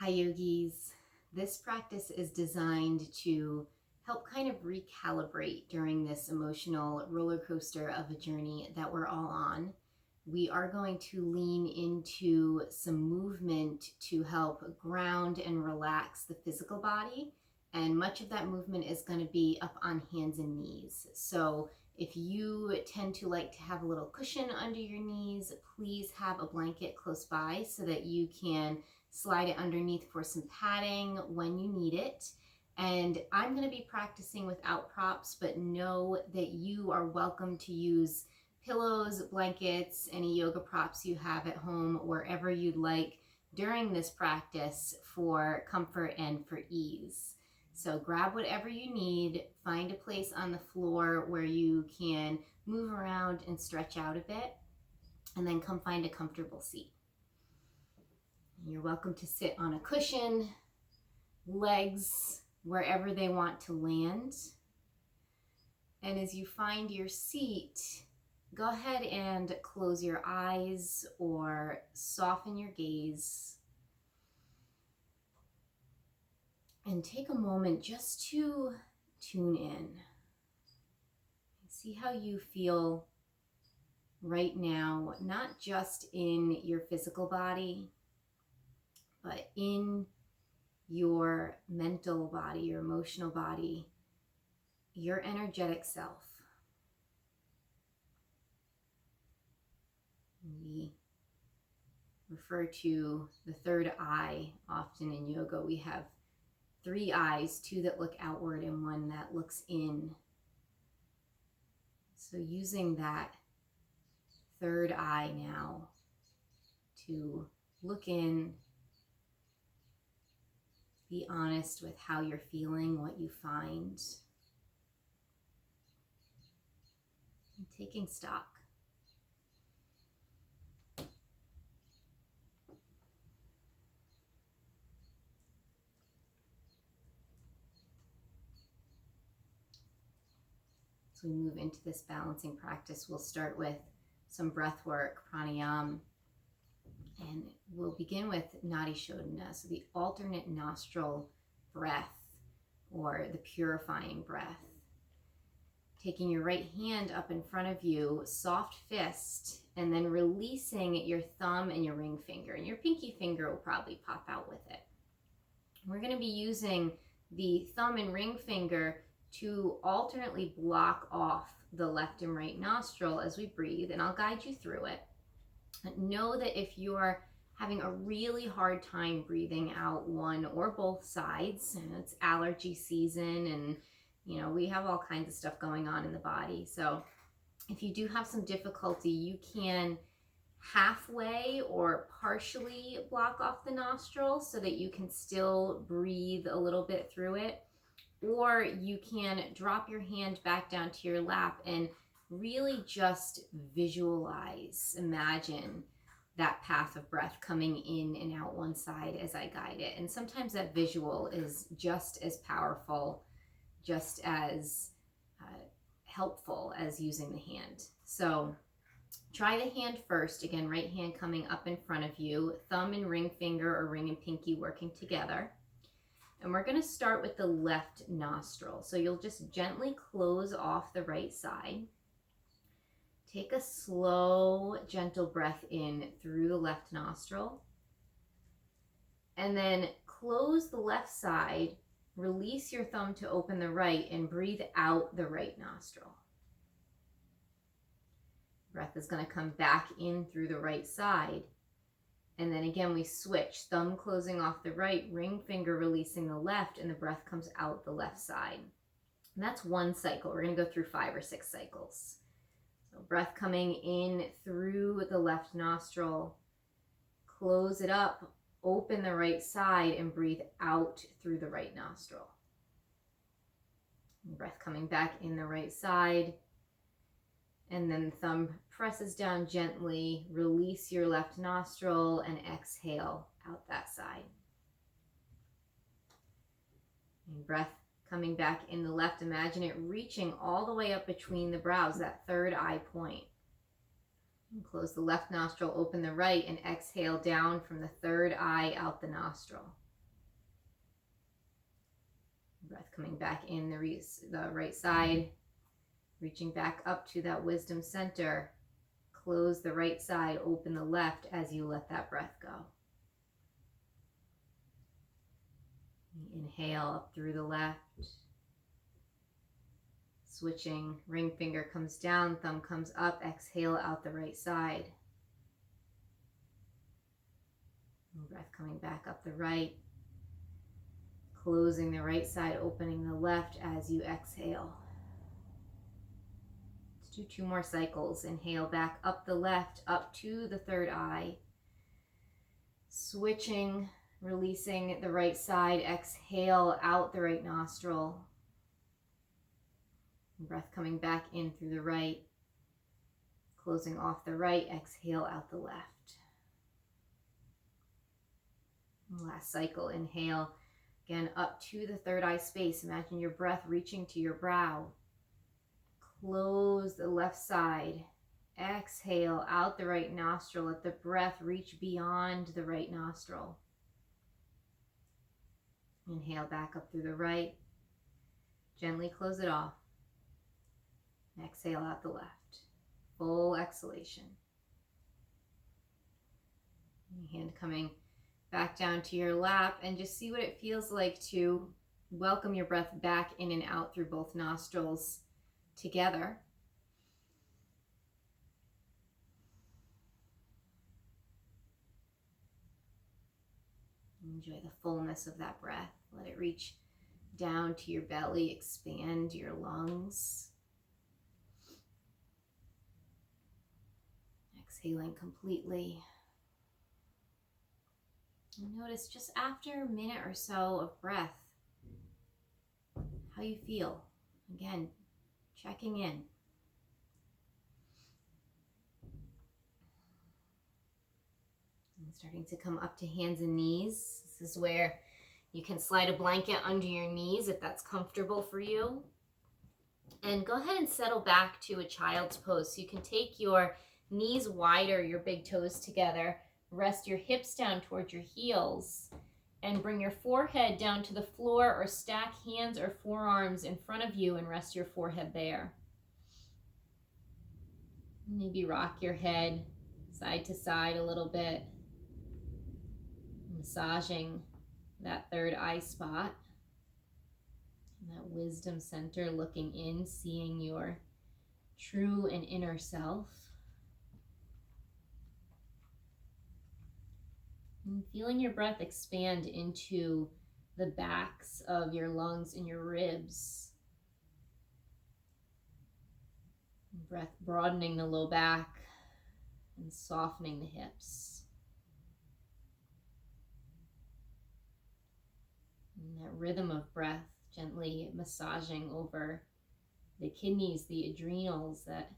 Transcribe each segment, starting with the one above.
Hi yogis. This practice is designed to help kind of recalibrate during this emotional roller coaster of a journey that we're all on. We are going to lean into some movement to help ground and relax the physical body. And much of that movement is going to be up on hands and knees. So if you tend to like to have a little cushion under your knees, please have a blanket close by so that you can slide it underneath for some padding when you need it. And I'm going to be practicing without props, but know that you are welcome to use pillows, blankets, any yoga props you have at home, wherever you'd like during this practice for comfort and for ease. So grab whatever you need, find a place on the floor where you can move around and stretch out a bit, and then come find a comfortable seat. You're welcome to sit on a cushion, legs wherever they want to land. And as you find your seat, go ahead and close your eyes or soften your gaze. And take a moment just to tune in. See how you feel right now, not just in your physical body, but in your mental body, your emotional body, your energetic self. We refer to the third eye often in yoga. We have three eyes, two that look outward and one that looks in. So using that third eye now to look in, be honest with how you're feeling, what you find, and taking stock. As we move into this balancing practice, we'll start with some breath work, pranayama, and we'll begin with Nadi Shodhana, so the alternate nostril breath or the purifying breath. Taking your right hand up in front of you, soft fist, and then releasing your thumb and your ring finger, and your pinky finger will probably pop out with it. We're going to be using the thumb and ring finger to alternately block off the left and right nostril as we breathe, and I'll guide you through it. Know that if you're having a really hard time breathing out one or both sides, and it's allergy season, and we have all kinds of stuff going on in the body. So if you do have some difficulty, you can halfway or partially block off the nostril so that you can still breathe a little bit through it. Or you can drop your hand back down to your lap and really just visualize, imagine that path of breath coming in and out one side as I guide it. And sometimes that visual is just as powerful, just as helpful as using the hand. So try the hand first. Again, right hand coming up in front of you, thumb and ring finger or ring and pinky working together. And we're going to start with the left nostril. So you'll just gently close off the right side. Take a slow, gentle breath in through the left nostril. And then close the left side, release your thumb to open the right, and breathe out the right nostril. Breath is going to come back in through the right side. And then again, we switch, thumb closing off the right, ring finger releasing the left, and the breath comes out the left side. And that's one cycle. We're going to go through 5 or 6 cycles. So breath coming in through the left nostril, close it up, open the right side, and breathe out through the right nostril. And breath coming back in the right side. And then the thumb presses down gently, release your left nostril, and exhale out that side. And breath coming back in the left, imagine it reaching all the way up between the brows, that third eye point. And close the left nostril, open the right, and exhale down from the third eye out the nostril. Breath coming back in the right side, reaching back up to that wisdom center. Close the right side, open the left as you let that breath go. Inhale up through the left. Switching, ring finger comes down, thumb comes up, exhale out the right side. And breath coming back up the right. Closing the right side, opening the left as you exhale. Let's do 2 more cycles. Inhale back up the left, up to the third eye. Switching, releasing the right side, exhale out the right nostril. Breath coming back in through the right. Closing off the right, exhale out the left. Last cycle, inhale. Again, up to the third eye space. Imagine your breath reaching to your brow. Close the left side. Exhale out the right nostril. Let the breath reach beyond the right nostril. Inhale back up through the right. Gently close it off. Exhale out the left. Full exhalation. Hand coming back down to your lap, and just see what it feels like to welcome your breath back in and out through both nostrils together. Enjoy the fullness of that breath. Let it reach down to your belly, expand your lungs. Exhaling completely. And notice just after a minute or so of breath, how you feel. Again, checking in. And starting to come up to hands and knees. This is where you can slide a blanket under your knees if that's comfortable for you. And go ahead and settle back to a child's pose. So you can take your knees wider, your big toes together. Rest your hips down towards your heels and bring your forehead down to the floor, or stack hands or forearms in front of you and rest your forehead there. Maybe rock your head side to side a little bit, massaging that third eye spot, that wisdom center, looking in, seeing your true and inner self. And feeling your breath expand into the backs of your lungs and your ribs. Breath broadening the low back and softening the hips. And that rhythm of breath gently massaging over the kidneys, the adrenals that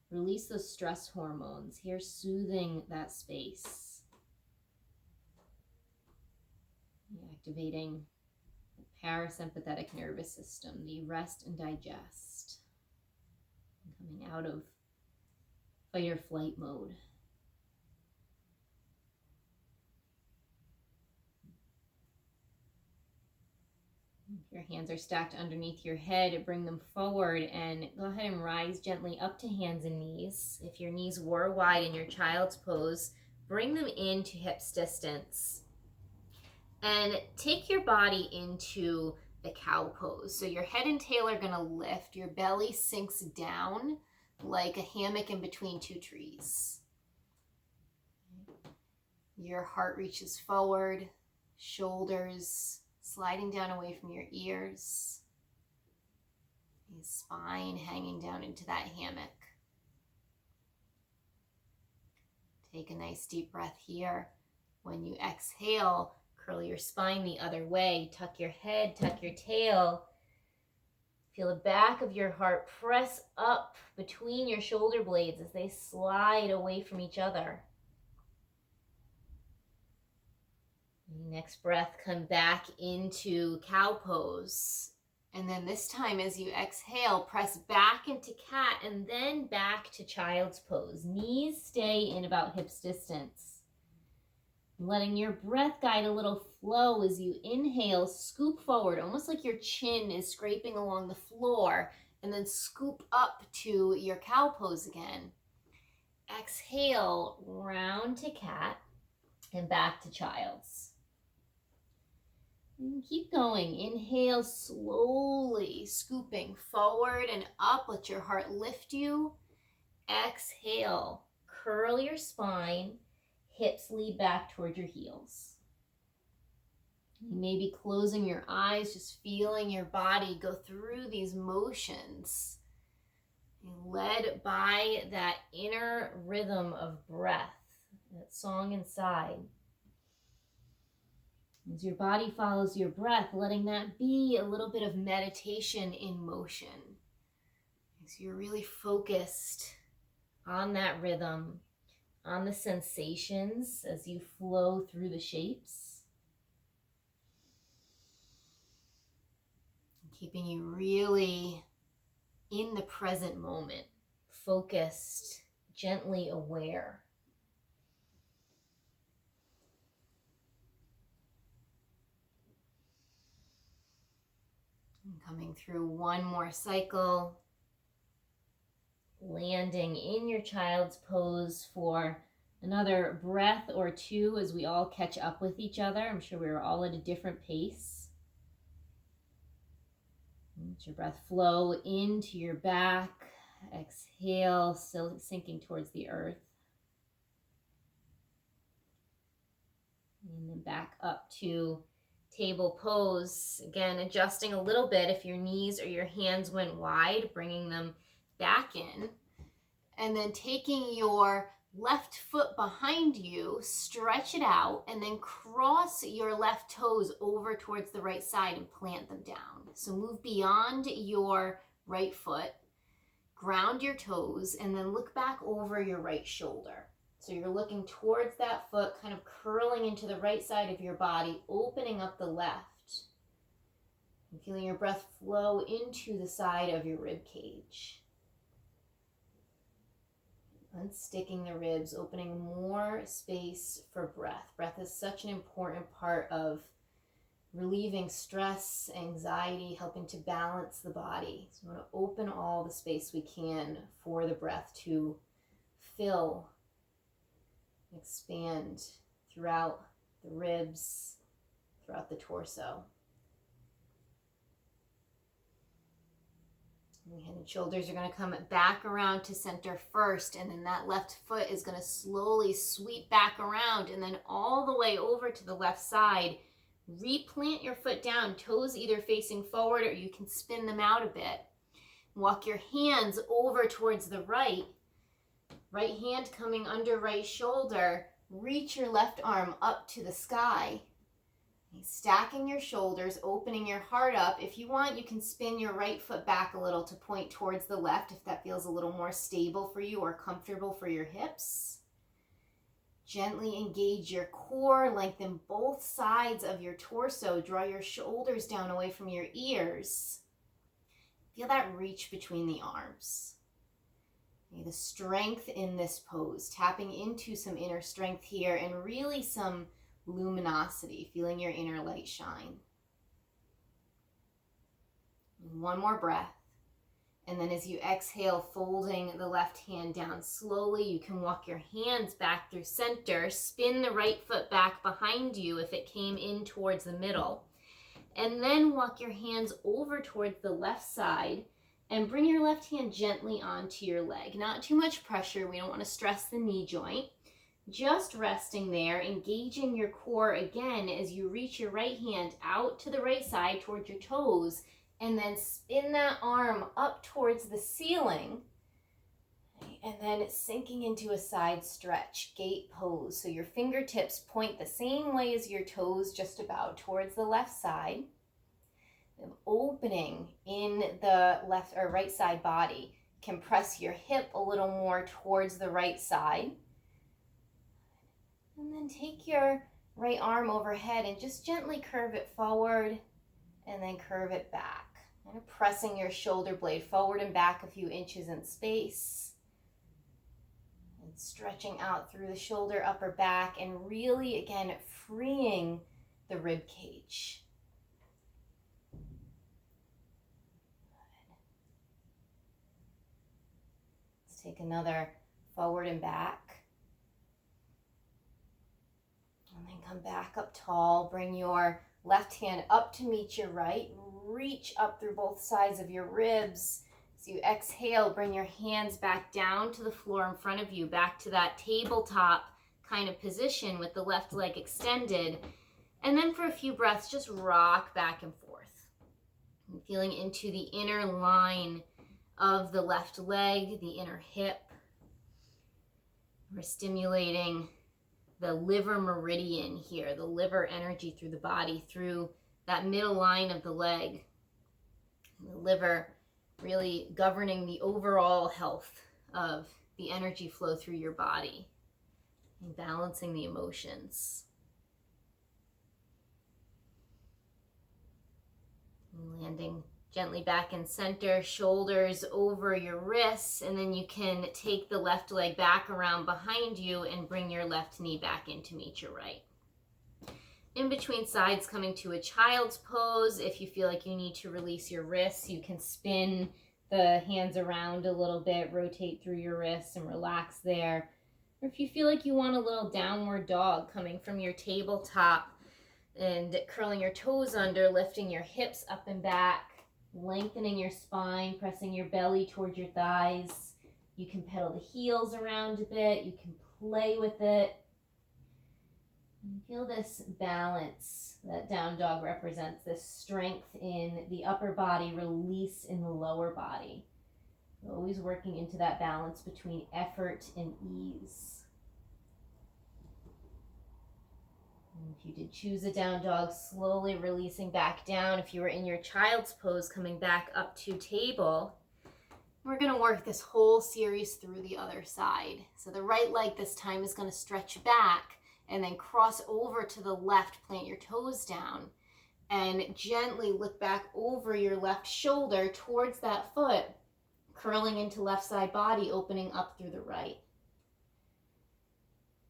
release those stress hormones. Here, soothing that space. Activating the parasympathetic nervous system, the rest and digest. Coming out of fight or flight mode. If your hands are stacked underneath your head, bring them forward and go ahead and rise gently up to hands and knees. If your knees were wide in your child's pose, bring them into hips distance. And take your body into the cow pose. So your head and tail are going to lift. Your belly sinks down like a hammock in between 2 trees. Your heart reaches forward, shoulders sliding down away from your ears. Your spine hanging down into that hammock. Take a nice deep breath here. When you exhale, curl your spine the other way. Tuck your head, tuck your tail. Feel the back of your heart press up between your shoulder blades as they slide away from each other. Next breath, come back into cow pose. And then this time as you exhale, press back into cat and then back to child's pose. Knees stay in about hips distance. Letting your breath guide a little flow as you inhale, scoop forward, almost like your chin is scraping along the floor, and then scoop up to your cow pose again. Exhale, round to cat, and back to child's. And keep going. Inhale slowly, scooping forward and up. Let your heart lift you. Exhale, curl your spine, hips lead back toward your heels. You may be closing your eyes, just feeling your body go through these motions, led by that inner rhythm of breath, that song inside. As your body follows your breath, letting that be a little bit of meditation in motion. As you're really focused on that rhythm, on the sensations as you flow through the shapes. Keeping you really in the present moment, focused, gently aware. And coming through one more cycle, landing in your child's pose for another breath or two as we all catch up with each other. I'm sure we're all at a different pace. Let your breath flow into your back. Exhale, still sinking towards the earth. And then back up to table pose. Again, adjusting a little bit if your knees or your hands went wide, bringing them back in. And then taking your left foot behind you, stretch it out, and then cross your left toes over towards the right side and plant them down. So move beyond your right foot, ground your toes, and then look back over your right shoulder. So you're looking towards that foot, kind of curling into the right side of your body, opening up the left. And feeling your breath flow into the side of your rib cage. Unsticking the ribs, opening more space for breath. Breath is such an important part of relieving stress, anxiety, helping to balance the body. So we want to open all the space we can for the breath to fill, expand throughout the ribs, throughout the torso. The head and shoulders are going to come back around to center first, and then that left foot is going to slowly sweep back around and then all the way over to the left side. Replant your foot down, toes either facing forward or you can spin them out a bit. Walk your hands over towards the right. Right hand coming under right shoulder. Reach your left arm up to the sky. Stacking your shoulders, opening your heart up. If you want, you can spin your right foot back a little to point towards the left if that feels a little more stable for you or comfortable for your hips. Gently engage your core, lengthen both sides of your torso. Draw your shoulders down away from your ears. Feel that reach between the arms. The strength in this pose, tapping into some inner strength here and really some luminosity, feeling your inner light shine. One more breath. And then as you exhale, folding the left hand down slowly, you can walk your hands back through center, spin the right foot back behind you if it came in towards the middle, and then walk your hands over towards the left side and bring your left hand gently onto your leg. Not too much pressure. We don't want to stress the knee joint. Just resting there, engaging your core again as you reach your right hand out to the right side towards your toes, and then spin that arm up towards the ceiling, and then sinking into a side stretch, gate pose. So your fingertips point the same way as your toes, just about towards the left side. Opening in the left or right side body. Compress your hip a little more towards the right side. And then take your right arm overhead and just gently curve it forward and then curve it back. Kind of pressing your shoulder blade forward and back a few inches in space. And Stretching out through the shoulder, upper back, and really, again, freeing the rib cage. Let's take another forward and back. And then come back up tall. Bring your left hand up to meet your right. Reach up through both sides of your ribs. As you exhale, bring your hands back down to the floor in front of you, back to that tabletop kind of position with the left leg extended. And then for a few breaths, just rock back and forth. And feeling into the inner line of the left leg, the inner hip. We're stimulating the liver meridian here, the liver energy through the body, through that middle line of the leg. And the liver really governing the overall health of the energy flow through your body and balancing the emotions. And landing gently back in center, shoulders over your wrists, and then you can take the left leg back around behind you and bring your left knee back in to meet your right. In between sides, coming to a child's pose. If you feel like you need to release your wrists, you can spin the hands around a little bit, rotate through your wrists and relax there. Or if you feel like you want a little downward dog coming from your tabletop and curling your toes under, lifting your hips up and back, lengthening your spine, pressing your belly towards your thighs. You can pedal the heels around a bit. You can play with it. And feel this balance that down dog represents, this strength in the upper body, release in the lower body. Always working into that balance between effort and ease. And if you did choose a down dog, slowly releasing back down. If you were in your child's pose, coming back up to table. We're going to work this whole series through the other side. So the right leg this time is going to stretch back and then cross over to the left, plant your toes down, and gently look back over your left shoulder towards that foot, curling into left side body, opening up through the right.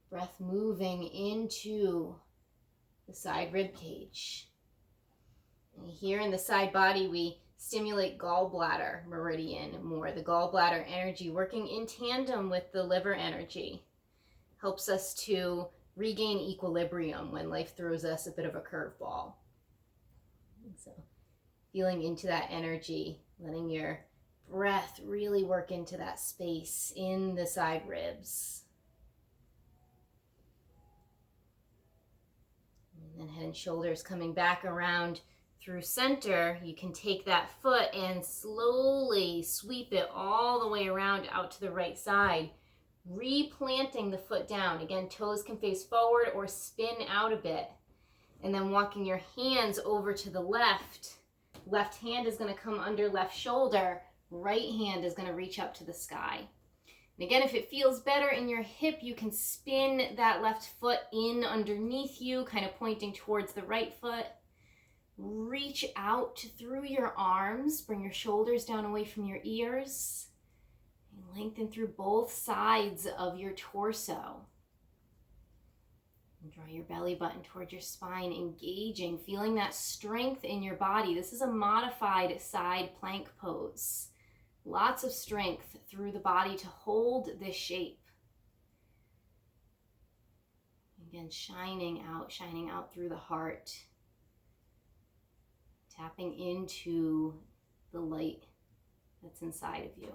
Breath moving into the side rib cage. And here in the side body, we stimulate gallbladder meridian more. The gallbladder energy working in tandem with the liver energy helps us to regain equilibrium when life throws us a bit of a curveball. So feeling into that energy, letting your breath really work into that space in the side ribs. And then head and shoulders coming back around through center. You can take that foot and slowly sweep it all the way around out to the right side, replanting the foot down. Again, toes can face forward or spin out a bit. And then walking your hands over to the left. Left hand is going to come under left shoulder. Right hand is going to reach up to the sky. And again, if it feels better in your hip, you can spin that left foot in underneath you, kind of pointing towards the right foot. Reach out through your arms. Bring your shoulders down away from your ears. And lengthen through both sides of your torso. And draw your belly button towards your spine, engaging, feeling that strength in your body. This is a modified side plank pose. Lots of strength through the body to hold this shape. Again, shining out through the heart. Tapping into the light that's inside of you.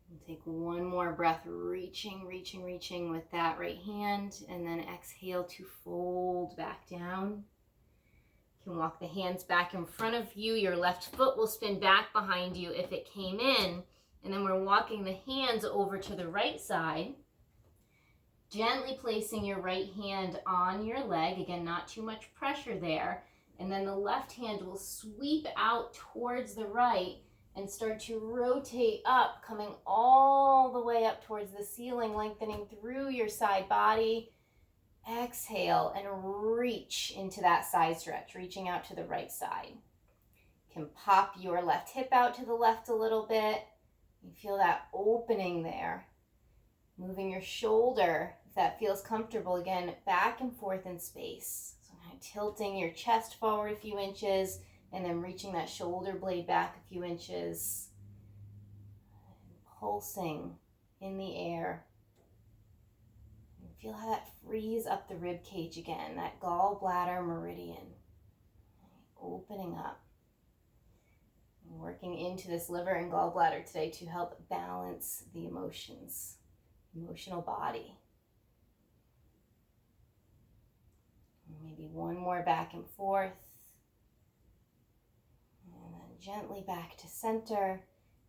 And take one more breath, reaching with that right hand, and then exhale to fold back down. You can walk the hands back in front of you. Your left foot will spin back behind you if it came in, and then we're walking the hands over to the right side. Gently placing your right hand on your leg. Again, not too much pressure there. And then the left hand will sweep out towards the right and start to rotate up, coming all the way up towards the ceiling, lengthening through your side body. Exhale and reach into that side stretch, reaching out to the right side. You can pop your left hip out to the left a little bit. You feel that opening there. Moving your shoulder, if that feels comfortable, again, back and forth in space. So kind of tilting your chest forward a few inches and then reaching that shoulder blade back a few inches. Pulsing in the air. And feel how that frees up the rib cage again, that gallbladder meridian. Opening up. And working into this liver and gallbladder today to help balance the emotions, emotional body. And maybe one more back and forth. And then gently back to center.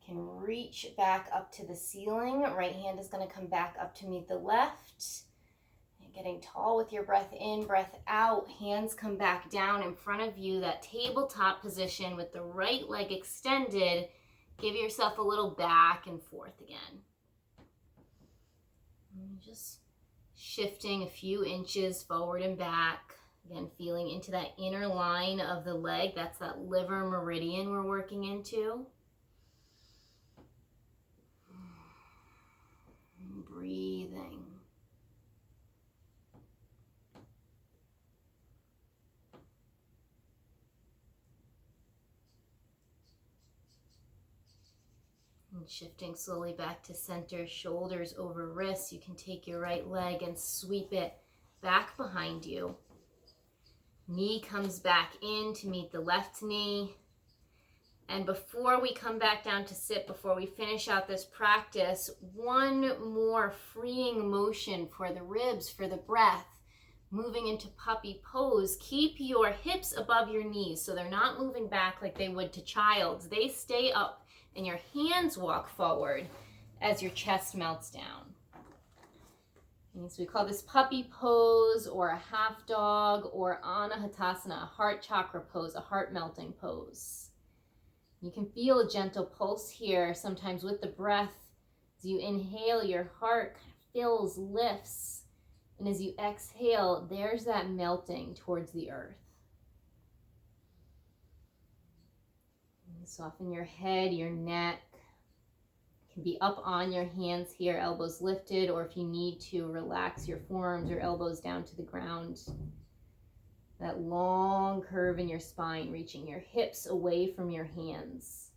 Can reach back up to the ceiling. Right hand is going to come back up to meet the left. And getting tall with your breath in, breath out. Hands come back down in front of you. That tabletop position with the right leg extended. Give yourself a little back and forth again. And just shifting a few inches forward and back. Again, feeling into that inner line of the leg. That's that liver meridian we're working into. Breathing. And shifting slowly back to center, shoulders over wrists. You can take your right leg and sweep it back behind you. Knee comes back in to meet the left knee. And before we come back down to sit, before we finish out this practice, one more freeing motion for the ribs, for the breath. Moving into puppy pose. Keep your hips above your knees so they're not moving back like they would to child's. They stay up and your hands walk forward as your chest melts down. And so we call this puppy pose or a half dog or Anahatasana, a heart chakra pose, a heart melting pose. You can feel a gentle pulse here, sometimes with the breath. As you inhale, your heart kind of fills, lifts. And as you exhale, there's that melting towards the earth. And soften your head, your neck. You can be up on your hands here, elbows lifted, or if you need to, relax your forearms or elbows down to the ground. That long curve in your spine, reaching your hips away from your hands.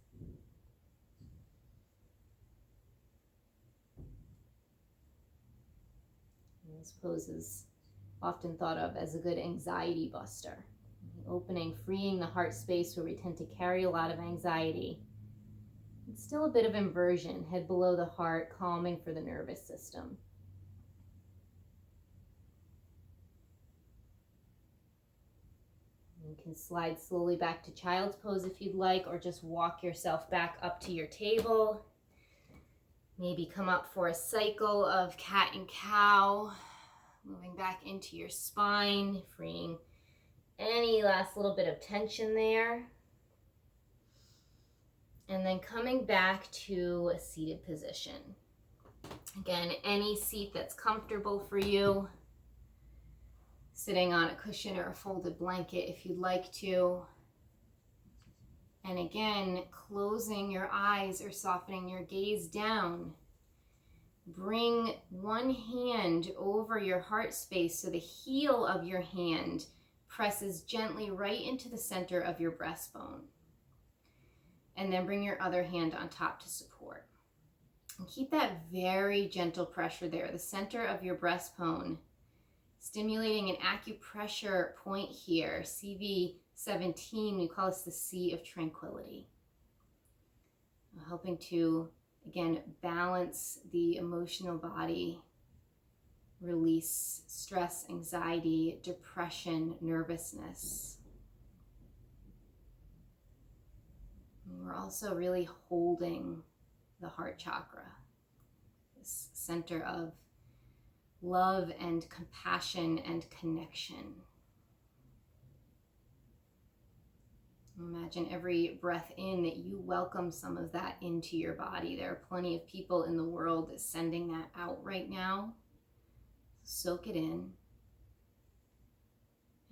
And this pose is often thought of as a good anxiety buster. Opening, freeing the heart space where we tend to carry a lot of anxiety. It's still a bit of inversion, head below the heart, calming for the nervous system. You can slide slowly back to child's pose if you'd like, or just walk yourself back up to your table. Maybe come up for a cycle of cat and cow, moving back into your spine, freeing any last little bit of tension there. And then coming back to a seated position. Again, any seat that's comfortable for you. Sitting on a cushion or a folded blanket if you'd like to. And again, closing your eyes or softening your gaze down. Bring one hand over your heart space so the heel of your hand presses gently right into the center of your breastbone. And then bring your other hand on top to support. And keep that very gentle pressure there, the center of your breastbone. Stimulating an acupressure point here, CV17, we call this the Sea of Tranquility. Helping to, again, balance the emotional body, release stress, anxiety, depression, nervousness. And we're also really holding the heart chakra, this center of love and compassion and connection. Imagine every breath in that you welcome some of that into your body. There are plenty of people in the world sending that out right now. Soak it in.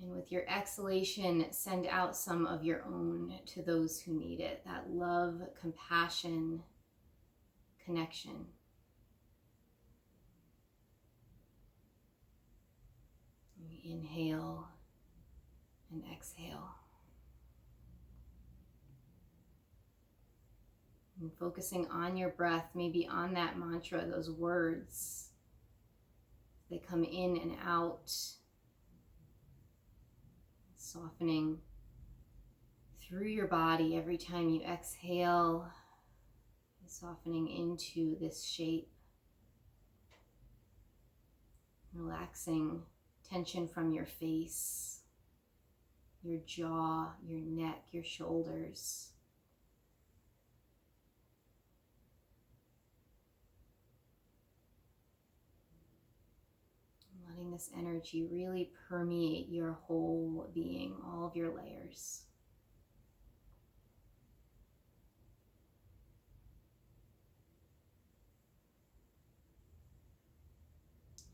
And with your exhalation, send out some of your own to those who need it. That love, compassion, connection. Inhale and exhale. And focusing on your breath, maybe on that mantra, those words. They come in and out. Softening through your body every time you exhale. Softening into this shape. Relaxing tension from your face, your jaw, your neck, your shoulders. Letting this energy really permeate your whole being, all of your layers.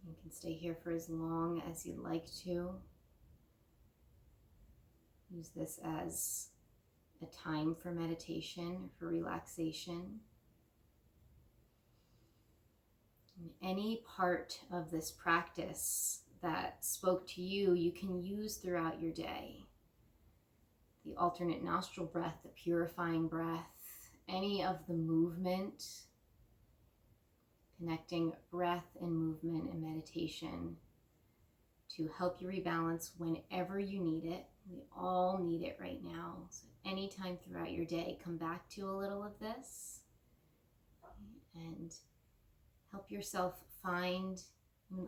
You can stay here for as long as you'd like to. Use this as a time for meditation, for relaxation. And any part of this practice that spoke to you, you can use throughout your day. The alternate nostril breath, the purifying breath, any of the movement, connecting breath and movement and meditation to help you rebalance whenever you need it. We all need it right now. So anytime throughout your day, come back to a little of this and help yourself find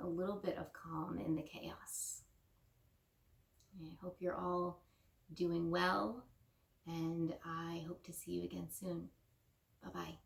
a little bit of calm in the chaos. I hope you're all doing well, and I hope to see you again soon. Bye-bye.